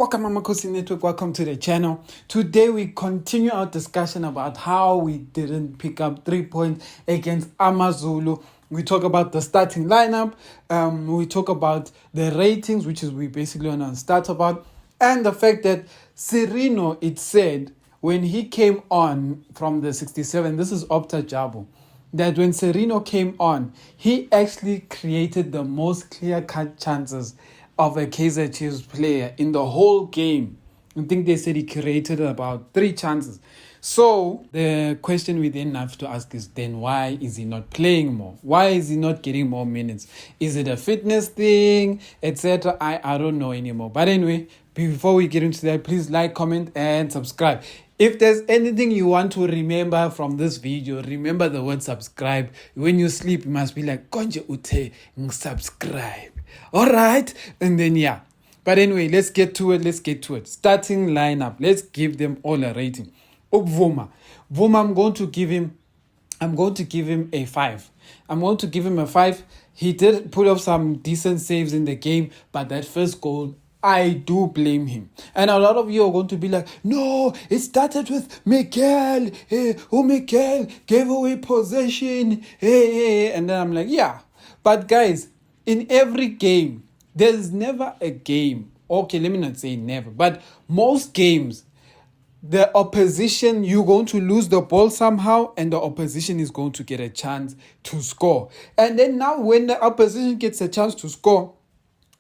Welcome, Amakhosi Network. Welcome to the channel. Today we continue our discussion about how we didn't pick up 3 points against AmaZulu. We talk about the starting lineup. We talk about the ratings, which is we basically want to start about, and the fact that Sirino, it said when he came on from the 67, this is Opta Jabu, that when Sirino came on, he actually created the most clear-cut chances of a Kaizer Chiefs player in the whole game. I think they said he created about 3 chances. So the question we then have to ask is then why is he not playing more? Why is he not getting more minutes? Is it a fitness thing, etc.? I don't know anymore. But anyway, before we get into that, please like, comment, and subscribe. If there's anything you want to remember from this video, remember the word subscribe. When you sleep, you must be like, Konje ute subscribe. All right. And then, yeah. But anyway, let's get to it. Starting lineup. Let's give them all a rating. Vuma, I'm going to give him a 5. I'm going to give him a 5. He did put up some decent saves in the game, but that first goal, I do blame him. And a lot of you are going to be like, no, it started with Miguel. Miguel gave away possession. And then I'm like, yeah. But guys, in every game, there's never a game. Okay, let me not say never, but most games, the opposition, you're going to lose the ball somehow, and the opposition is going to get a chance to score. And then now when the opposition gets a chance to score,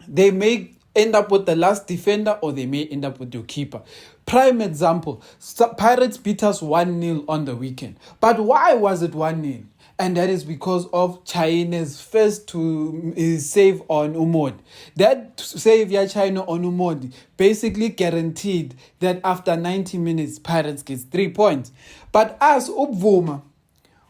they may end up with the last defender or they may end up with your keeper. Prime example, Pirates beat us 1-0 on the weekend. But why was it 1-0? And that is because of China's first save on Umod. That save China on Umod basically guaranteed that after 90 minutes, Pirates gets 3 points. But as Ubvuma,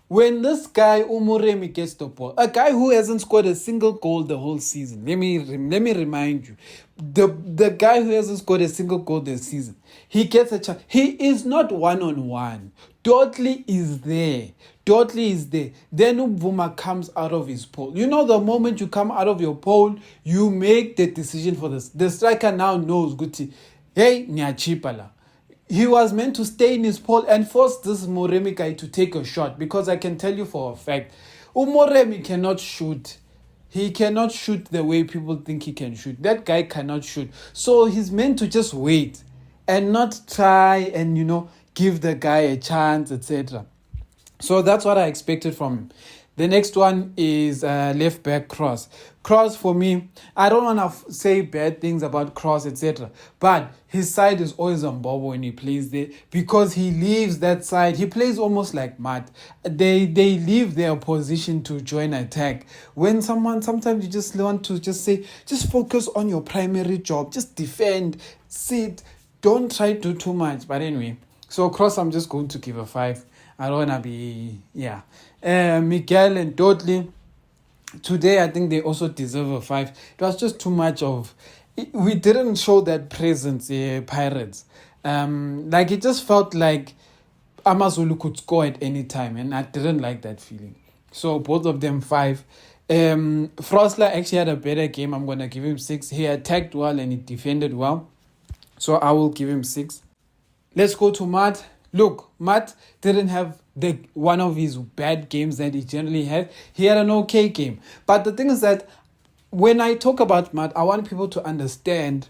when this guy Umuremi gets the ball, a guy who hasn't scored a single goal the whole season, let me remind you, the guy who hasn't scored a single goal this season, he gets a chance. He is not one-on-one. Dudley is there. Then Ubvuma comes out of his pole. You know, the moment you come out of your pole, you make the decision for this. The striker now knows, Guti, hey, Nyachipala. He was meant to stay in his pole and force this Moremi guy to take a shot, because I can tell you for a fact, Moremi cannot shoot. He cannot shoot the way people think he can shoot. That guy cannot shoot. So he's meant to just wait and not try and, give the guy a chance, etc. So that's what I expected from him. The next one is left back Cross. Cross, for me, I don't want to say bad things about Cross, etc. But his side is always on Bobo when he plays there, because he leaves that side. He plays almost like Matt. They leave their position to join attack. When sometimes you just want to just say, just focus on your primary job. Just defend, sit, don't try to do too much. But anyway, so Cross, I'm just going to give a 5. I don't want to be, Miguel and Dudley, today I think they also deserve a 5. It was just too much of, we didn't show that presence, Pirates. It just felt like AmaZulu could score at any time, and I didn't like that feeling. So both of them 5. Frosler actually had a better game. I'm going to give him 6. He attacked well and he defended well. So I will give him 6. Let's go to Matt. Look, Matt didn't have one of his bad games that he generally had. He had an okay game. But the thing is that when I talk about Matt, I want people to understand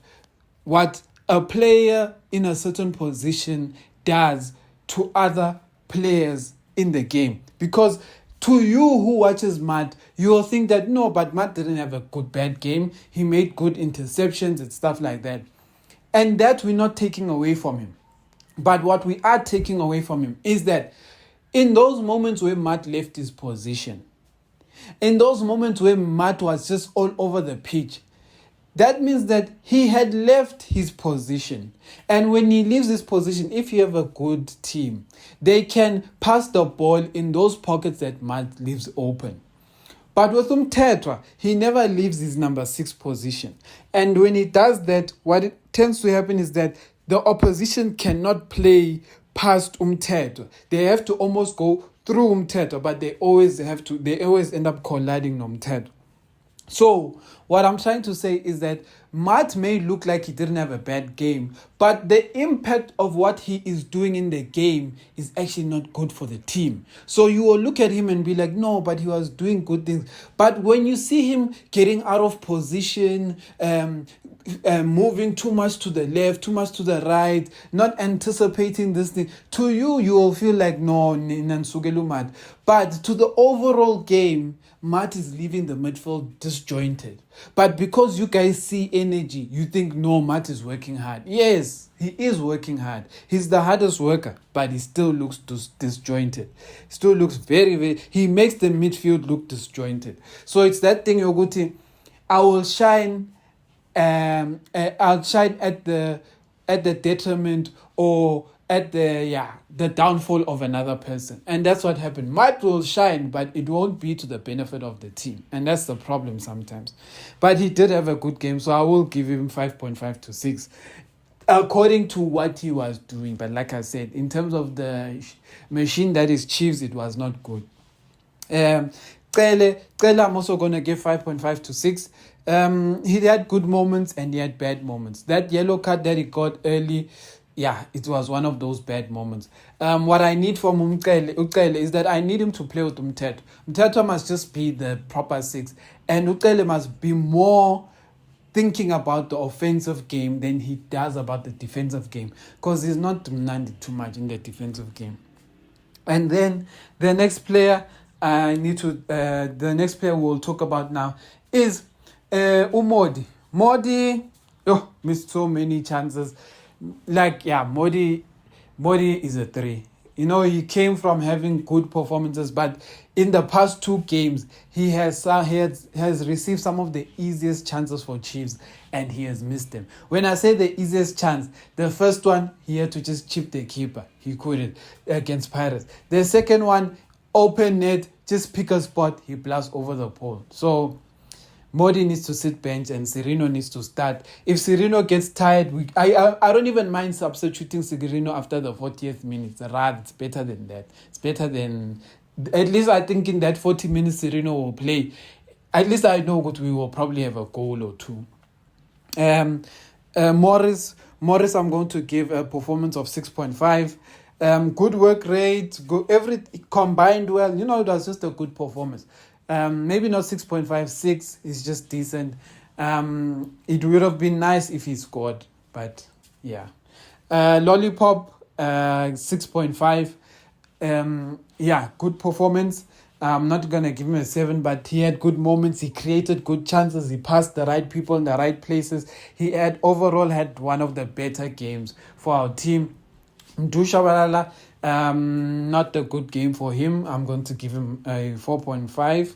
what a player in a certain position does to other players in the game. Because to you who watches Matt, you'll think that, no, but Matt didn't have a bad game. He made good interceptions and stuff like that. And that we're not taking away from him. But what we are taking away from him is that in those moments where Matt left his position, in those moments where Matt was just all over the pitch, that means that he had left his position. And when he leaves his position, if you have a good team, they can pass the ball in those pockets that Matt leaves open. But with Umtetwa, he never leaves his number 6 position. And when he does that, what it tends to happen is that the opposition cannot play past Umtetwa. They have to almost go through Umtetwa, but they always end up colliding Umtetwa. So what I'm trying to say is that Matt may look like he didn't have a bad game, but the impact of what he is doing in the game is actually not good for the team. So you will look at him and be like, no, but he was doing good things. But when you see him getting out of position, moving too much to the left, too much to the right, not anticipating this thing, to you will feel like, no, Nansugelu Matt. But to the overall game, Matt is leaving the midfield disjointed. But because you guys see energy, you think, no, Matt is working hard. Yes, he is working hard. He's the hardest worker, but he still looks disjointed. Still looks very, he makes the midfield look disjointed. So it's that thing, Yoguti, I will shine, I'll shine at the detriment or at the downfall of another person. And that's what happened. Matt will shine, but it won't be to the benefit of the team. And that's the problem sometimes. But he did have a good game, so I will give him 5.5 to 6. According to what he was doing. But like I said, in terms of the machine that is Chiefs, it was not good. Kele, I'm also going to give 5.5 to 6. He had good moments and he had bad moments. That yellow card that he got early, it was one of those bad moments. What I need from Ucele is that I need him to play with Umteto. Umteto must just be the proper 6. And Ucele must be more thinking about the offensive game than he does about the defensive game. Because he's not demanding too much in the defensive game. And then the next player the next player we'll talk about now is Modi. Modi missed so many chances. Modi is a 3. You know, he came from having good performances, but in the past 2 games, he has received some of the easiest chances for Chiefs, and he has missed them. When I say the easiest chance, the first one, he had to just chip the keeper. He couldn't against Pirates. The second one, open net, just pick a spot, he blasts over the pole. So Modi needs to sit bench and Sirino needs to start. If Sirino gets tired, I don't even mind substituting Sirino after the 40th minute. It's better than that. It's better than... At least I think in that 40 minutes Sirino will play. At least I know that we will probably have a goal or 2. Morris, I'm going to give a performance of 6.5. Good work rate, everything combined well. You know, it was just a good performance. Maybe not 6.5, 6 is just decent. It would have been nice if he scored, but yeah. Lollipop, 6.5. Good performance. I'm not going to give him a 7, but he had good moments. He created good chances. He passed the right people in the right places. He overall had one of the better games for our team. Dushabalala, not a good game for him. I'm going to give him a 4.5.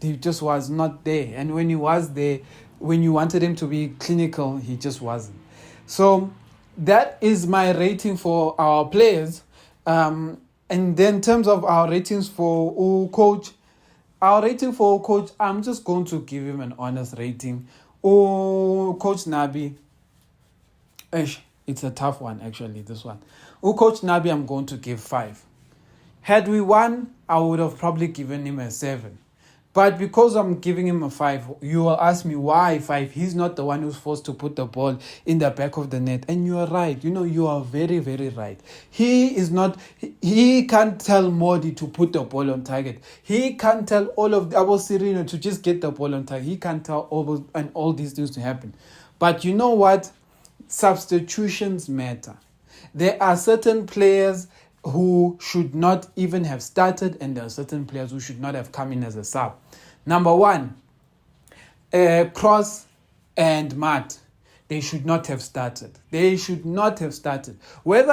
He just was not there. And when he was there, when you wanted him to be clinical, he just wasn't. So that is my rating for our players. And then in terms of our ratings for coach, I'm just going to give him an honest rating. Coach Nabi, it's a tough one, actually, this one. Coach Nabi, I'm going to give 5. Had we won, I would have probably given him a 7. But because I'm giving him a 5, you will ask me why 5. He's not the one who's forced to put the ball in the back of the net. And you are right. You know, you are very, very right. He can't tell Modi to put the ball on target. He can't tell all of our Sirino to just get the ball on target. He can't tell all these things to happen. But you know what? Substitutions matter. There are certain players who should not even have started, and there are certain players who should not have come in as a sub. Number 1, Cross and Matt. They should not have started. Whether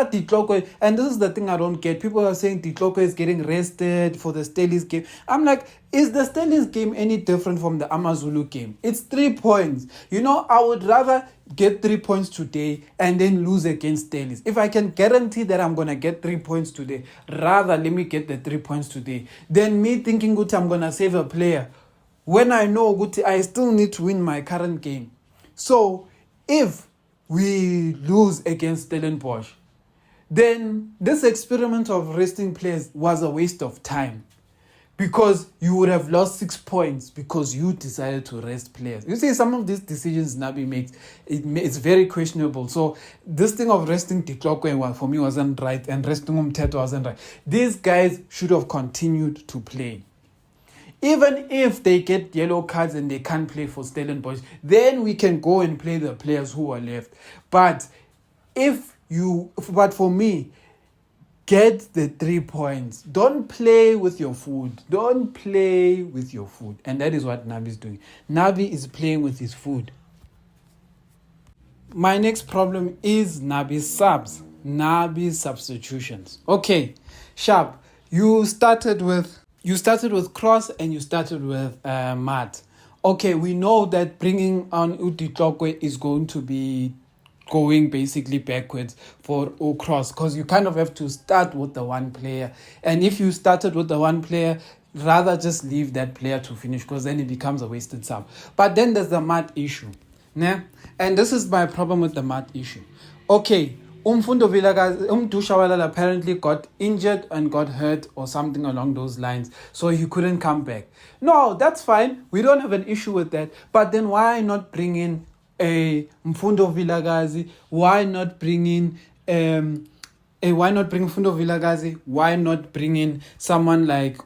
Ditloko, and this is the thing I don't get. People are saying Ditloko is getting rested for the Stelis game. I'm like, is the Stelis game any different from the AmaZulu game? It's 3 points. You know, I would rather get 3 points today and then lose against Stelis. If I can guarantee that I'm going to get 3 points today, rather let me get the 3 points today than me thinking, I'm going to save a player when I know I still need to win my current game. So if we lose against Stellenbosch, then this experiment of resting players was a waste of time. because you would have lost 6 points because you decided to rest players. You see, some of these decisions Nabi makes, it's very questionable. So this thing of resting Ditlokwe for me wasn't right, and resting Umteto wasn't right. These guys should have continued to play. Even if they get yellow cards and they can't play for Stellenbosch, then we can go and play the players who are left. But for me, get the 3 points. Don't play with your food. Don't play with your food. And that is what Nabi is doing. Nabi is playing with his food. My next problem is Nabi's subs. Nabi's substitutions. Okay, Sharp, you started with Cross and you started with Matt. Okay, we know that bringing on Utitlokwe is going to be going basically backwards for Cross, because you kind of have to start with the one player. And if you started with the one player, rather just leave that player to finish, because then it becomes a wasted sub. But then there's the Matt issue. Né? And this is my problem with the Matt issue. Okay, Umfundo Vilakazi, apparently got injured and got hurt or something along those lines, so he couldn't come back. No, that's fine. We don't have an issue with that. But then why not bring in a Mfundo Vilakazi? Why not bring in why not bring Mfundo Vilakazi? Why not bring in someone like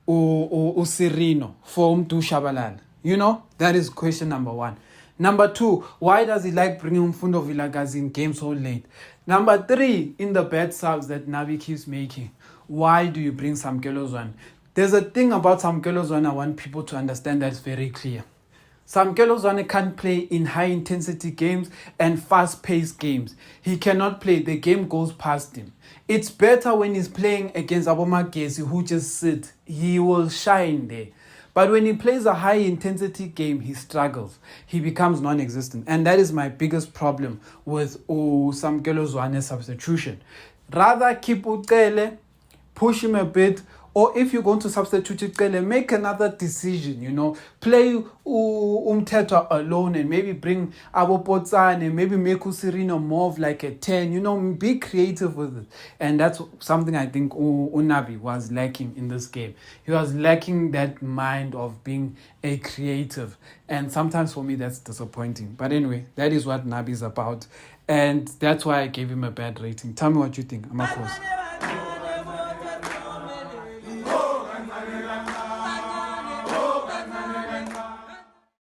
Sirino for Shabalala? You know, that is question number one. Number two, why does he like bringing Mfundo Vilakazi in games so late? Number three, in the bad subs that Nabi keeps making, why do you bring Samkelo Zwane? There's a thing about Samkelo Zwane I want people to understand that's very clear. Samkelo Zwane can't play in high-intensity games and fast-paced games. He cannot play. The game goes past him. It's better when he's playing against Amakhosi, who just sit. He will shine there. But when he plays a high-intensity game, he struggles. He becomes non-existent. And that is my biggest problem with Samkelo Zwane's substitution. Rather keep Ucele, push him a bit, or if you're going to substitute Ucele, make another decision, you know. Play Umteto alone and maybe bring Abopotsane and maybe make Sirino more of like a 10, you know, be creative with it. And that's something I think Unabi was lacking in this game. He was lacking that mind of being a creative. And sometimes for me, that's disappointing. But anyway, that is what Nabi is about. And that's why I gave him a bad rating. Tell me what you think, Amakhosi.